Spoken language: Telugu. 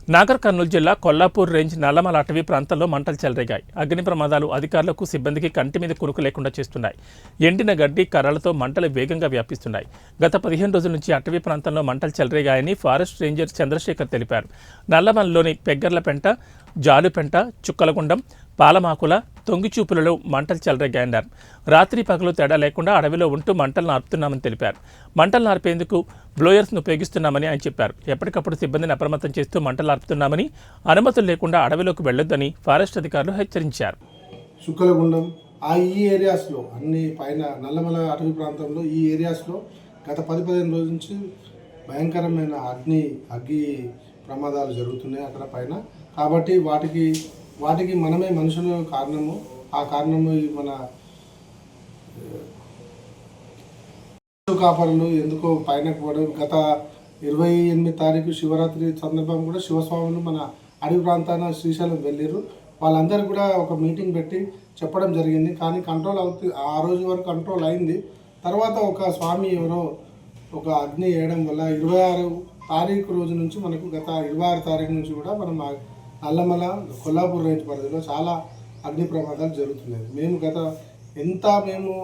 నాగర్ కర్నూలు జిల్లా కొల్లాపూర్ రేంజ్ నల్లమల అటవీ ప్రాంతంలో మంటలు చెలరేగాయి. అగ్ని ప్రమాదాలు అధికారులకు సిబ్బందికి కంటి మీద కునుకు లేకుండా చేస్తున్నాయి. ఎండిన గడ్డి కర్రలతో మంటలు వేగంగా వ్యాపిస్తున్నాయి. గత 15 రోజుల నుంచి అటవీ ప్రాంతంలో మంటలు చెలరేగాయని ఫారెస్ట్ రేంజర్ చంద్రశేఖర్ తెలిపారు. నల్లమలలోని పెగ్గర్లపెంట, జాలుపెంట, చుక్కలగుండం, పాలమాకుల, తొంగిచూపులలో మంటలు చెలరేగాయన్నారు. రాత్రి పగలు తేడా లేకుండా అడవిలో ఉంటూ మంటలను ఆర్పుతున్నామని తెలిపారు. మంటలను ఆర్పేందుకు బ్లోయర్స్ను ఉపయోగిస్తున్నామని ఆయన చెప్పారు. ఎప్పటికప్పుడు సిబ్బందిని అప్రమత్తం చేస్తూ మంటలు ఆర్పుతున్నామని, అనుమతులు లేకుండా అడవిలోకి వెళ్లొద్దని ఫారెస్ట్ అధికారులు హెచ్చరించారు. చుక్కలగుండం ఈ ఏరియాస్లో అన్ని పైన నల్లమల అటవీ ప్రాంతంలో ఈ ఏరియాస్లో గత 10-15 రోజుల నుంచి భయంకరమైన అగ్ని ప్రమాదాలు జరుగుతున్నాయి అక్కడ పైన. కాబట్టి వాటికి మనమే మనుషులు కారణము. ఆ కారణము మన కాపరులు ఎందుకో పైన కూడా గత 28 తారీఖు శివరాత్రి సందర్భం కూడా శివస్వాములు మన అడవి ప్రాంతాన శ్రీశైలం వెళ్ళారు. వాళ్ళందరూ కూడా ఒక మీటింగ్ పెట్టి చెప్పడం జరిగింది. కానీ కంట్రోల్ అవుతుంది, ఆ రోజు వరకు కంట్రోల్ అయింది. తర్వాత ఒక స్వామి ఎవరో ఒక అగ్ని వేయడం వల్ల 26 తారీఖు రోజు నుంచి మనకు గత 26 తారీఖు నుంచి కూడా మనం నల్లమల కొల్లాపూర్ రేంజ్ పరిధిలో చాలా అగ్ని ప్రమాదాలు జరుగుతున్నాయి. మేము